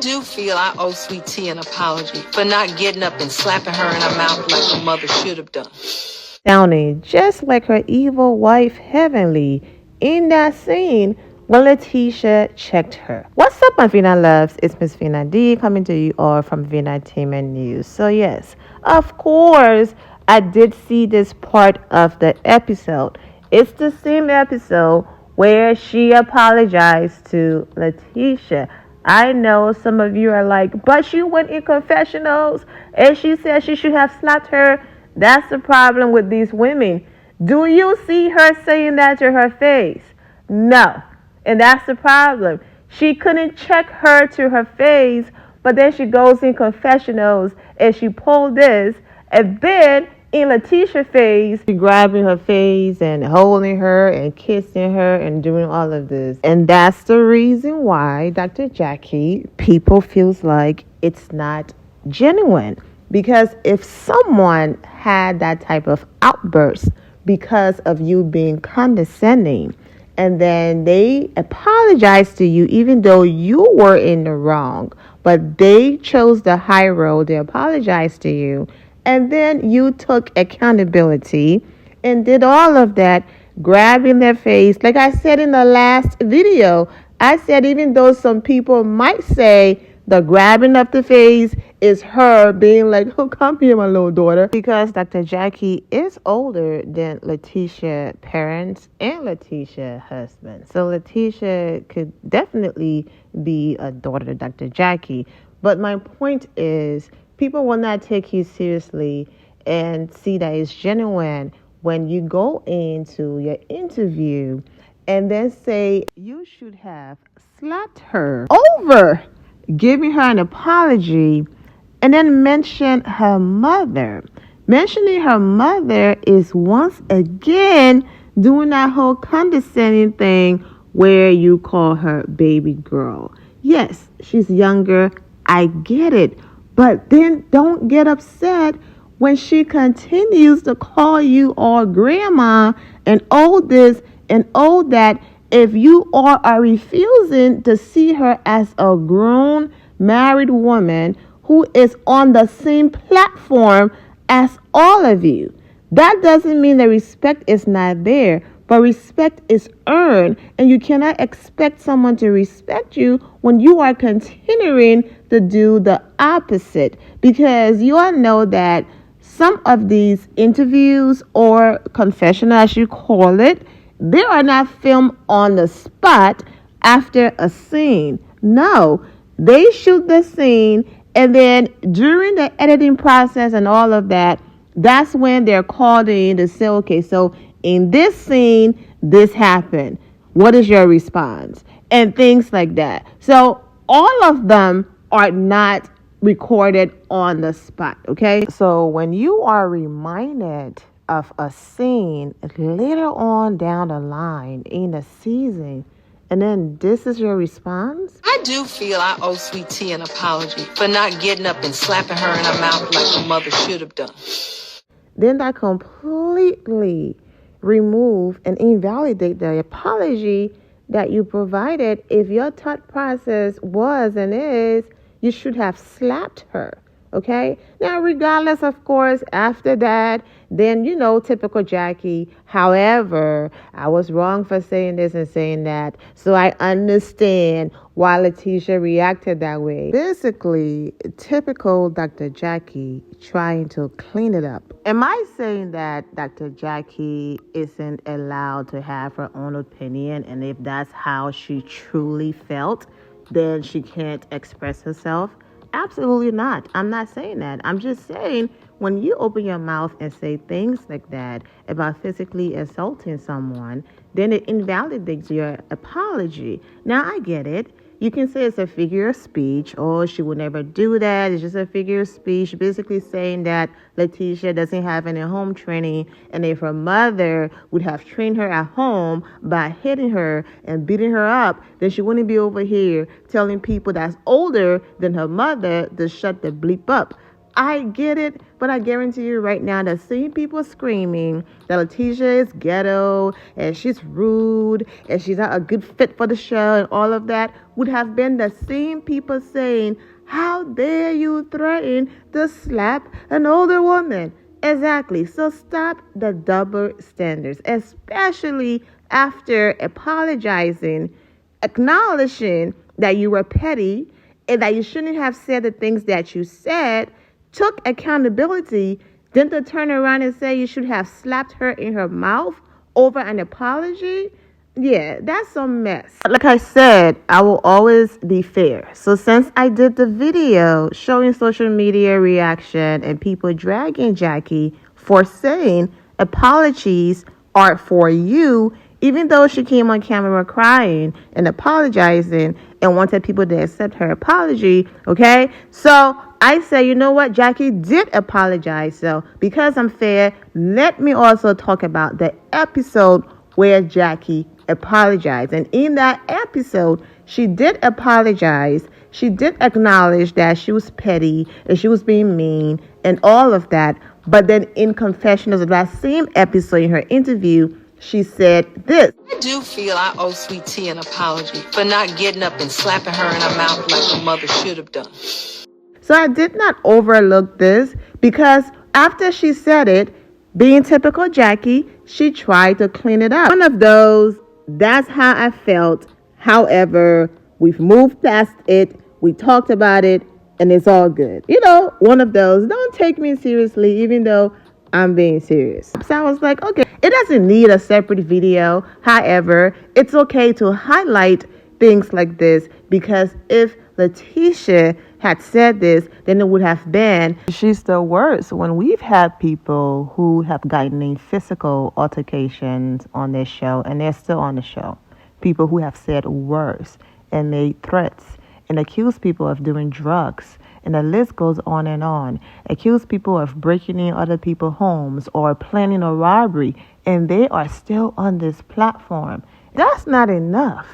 do feel I owe Sweet Tea an apology for not getting up and slapping her in her mouth like her mother should have done. Sounding just like her evil wife Heavenly in that scene when Lateasha checked her. What's up, my Vina loves? It's Miss Vina D coming to you all from Vinatainment News. So yes, of course, I did see this part of the episode. It's the same episode where she apologized to Lateasha. I know some of you are like, but she went in confessionals and she said she should have slapped her. That's the problem with these women. Do you see her saying that to her face? No. And that's the problem. She couldn't check her to her face, but then she goes in confessionals and she pulled this, and then in Lateasha's face, she grabbing her face and holding her and kissing her and doing all of this. And that's the reason why, Dr. Jackie, people feels like it's not genuine. Because if someone had that type of outburst because of you being condescending, and then they apologize to you even though you were in the wrong, but they chose the high road, they apologized to you, and then you took accountability and did all of that, grabbing their face. Like I said in the last video, I said even though some people might say the grabbing of the face is her being like, oh, come here, my little daughter. Because Dr. Jackie is older than Lateasha's parents and Lateasha's husband. So Lateasha could definitely be a daughter to Dr. Jackie. But my point is, people will not take you seriously and see that it's genuine when you go into your interview and then say you should have slapped her over giving her an apology, and then mention her mother. Mentioning her mother is once again doing that whole condescending thing where you call her baby girl. Yes, she's younger. I get it. But then don't get upset when she continues to call you all grandma and all this and all that. If you all are refusing to see her as a grown married woman who is on the same platform as all of you, that doesn't mean the respect is not there, but respect is earned, and you cannot expect someone to respect you when you are continuing to do the opposite, because you all know that some of these interviews or confession, as you call it, they are not filmed on the spot after a scene. No, they shoot the scene, and then during the editing process and all of that, that's when they're called in to say, okay, so in this scene, this happened. What is your response? And things like that. So all of them are not recorded on the spot, okay? So when you are reminded of a scene later on down the line in the season, and then this is your response? I do feel I owe Sweet Tea an apology for not getting up and slapping her in her mouth like her mother should have done. Then that completely remove and invalidate the apology that you provided. If your thought process was and is, you should have slapped her. Okay? Now, regardless, of course, after that, then, typical Jackie. However, I was wrong for saying this and saying that. So I understand why Lateasha reacted that way. Basically, typical Dr. Jackie trying to clean it up. Am I saying that Dr. Jackie isn't allowed to have her own opinion? And if that's how she truly felt, then she can't express herself? Absolutely not. I'm not saying that. I'm just saying when you open your mouth and say things like that about physically assaulting someone, then it invalidates your apology. Now, I get it. You can say it's a figure of speech, or she would never do that. It's just a figure of speech, basically saying that Lateasha doesn't have any home training, and if her mother would have trained her at home by hitting her and beating her up, then she wouldn't be over here telling people that's older than her mother to shut the bleep up. I get it, but I guarantee you right now, the same people screaming that Lateasha is ghetto and she's rude and she's not a good fit for the show and all of that would have been the same people saying, how dare you threaten to slap an older woman? Exactly. So stop the double standards, especially after apologizing, acknowledging that you were petty and that you shouldn't have said the things that you said, took accountability, then to turn around and say you should have slapped her in her mouth over an apology. Yeah, that's a mess. Like I said, I will always be fair. So since I did the video showing social media reaction and people dragging Jackie for saying apologies are for you, even though she came on camera crying and apologizing and wanted people to accept her apology, okay? So I say, you know what? Jackie did apologize. So because I'm fair, let me also talk about the episode where Jackie apologized. And in that episode, she did apologize. She did acknowledge that she was petty and she was being mean and all of that. But then in confessionals of that same episode, in her interview, she said this. I do feel I owe Sweet Tea an apology for not getting up and slapping her in her mouth like her mother should have done. So I did not overlook this because after she said it, being typical Jackie, she tried to clean it up. One of those, that's how I felt. However, we've moved past it. We talked about it and it's all good. You know, one of those, don't take me seriously, even though I'm being serious. So I was like, okay, it doesn't need a separate video. However, it's okay to highlight things like this because if Lateasha had said this, then it would have been, she's the worst. When we've had people who have gotten in physical altercations on this show, and they're still on the show, people who have said worse and made threats and accused people of doing drugs, and the list goes on, accuse people of breaking in other people's homes or planning a robbery, and they are still on this platform. That's not enough.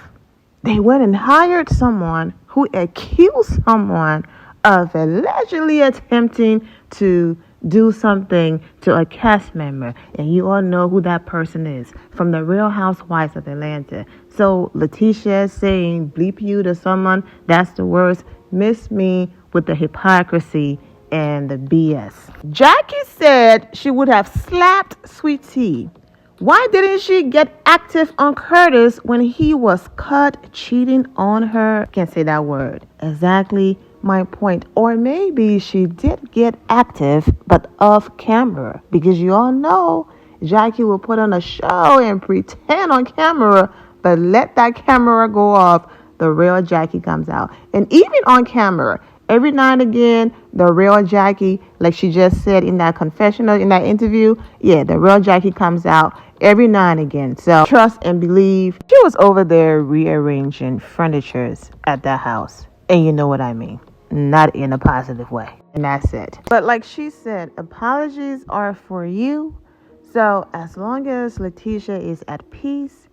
They went and hired someone who accused someone of allegedly attempting to do something to a cast member. And you all know who that person is from the Real Housewives of Atlanta. So Lateasha saying bleep you to someone, that's the worst. Miss me with the hypocrisy and the BS. Jackie said she would have slapped Sweet Tea. Why didn't she get active on Curtis when he was caught cheating on her? Can't say that word. Exactly my point. Or maybe she did get active, but off camera. Because you all know Jackie will put on a show and pretend on camera, but let that camera go off, the real Jackie comes out. And even on camera, every now and again, the real Jackie, like she just said in that confessional, in that interview, yeah, the real Jackie comes out every now and again. So trust and believe. She was over there rearranging furnitures at that house. And you know what I mean. Not in a positive way. And that's it. But like she said, apologies are for you. So as long as Lateasha is at peace,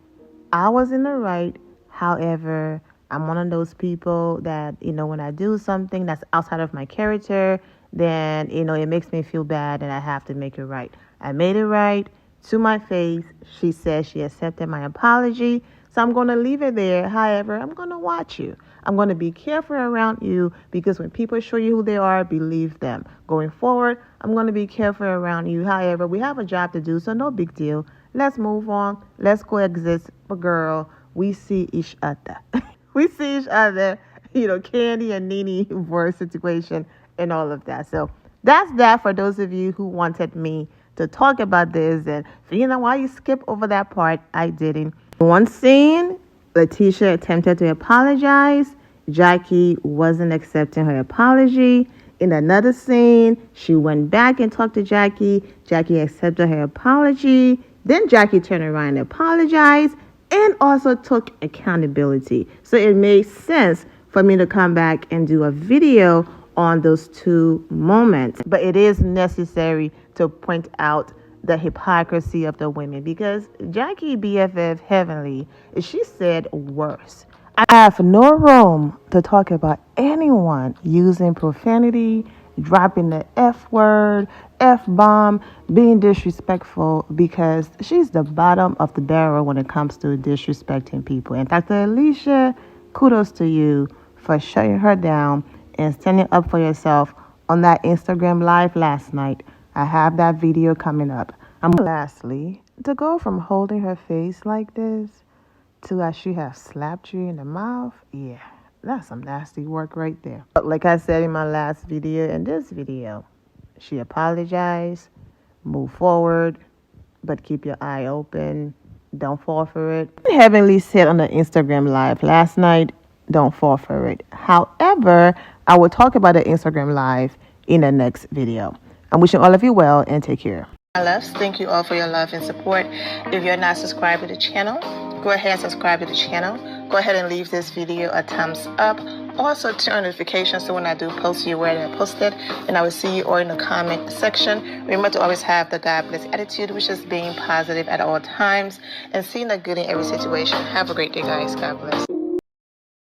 I was in the right. However, I'm one of those people that, when I do something that's outside of my character, then, it makes me feel bad and I have to make it right. I made it right to my face. She said she accepted my apology. So I'm going to leave it there. However, I'm going to watch you. I'm going to be careful around you because when people show you who they are, believe them. Going forward, I'm going to be careful around you. However, we have a job to do, so no big deal. Let's move on. Let's coexist. But girl, we see each other. We see each other, Candy and Nene voice situation and all of that. So that's that for those of you who wanted me to talk about this. And why you skip over that part, I didn't. One scene, Lateasha attempted to apologize. Jackie wasn't accepting her apology. In another scene, she went back and talked to Jackie. Jackie accepted her apology. Then Jackie turned around and apologized and also took accountability. So it made sense for me to come back and do a video on those two moments. But it is necessary to point out the hypocrisy of the women because Jackie BFF Heavenly, she said worse. I have no room to talk about anyone using profanity dropping the F word, F bomb, being disrespectful, because she's the bottom of the barrel when it comes to disrespecting people. And Dr. Lateasha, kudos to you for shutting her down and standing up for yourself on that Instagram live last night. I have that video coming up. Lastly, to go from holding her face like this to as she has slapped you in the mouth, yeah, that's some nasty work right there. But like I said in my last video and this video, she apologized, move forward, but keep your eye open. Don't fall for it. Heavenly said on the Instagram live last night, don't fall for it. However, I will talk about the Instagram live in the next video. I'm wishing all of you well and take care. My loves, thank you all for your love and support. If you're not subscribed to the channel, go ahead and subscribe to the channel. Go ahead and leave this video a thumbs up. Also turn on notifications so when I do post, you're aware that I posted. And I will see you all in the comment section. Remember to always have the God bless attitude, which is being positive at all times and seeing the good in every situation. Have a great day, guys. God bless.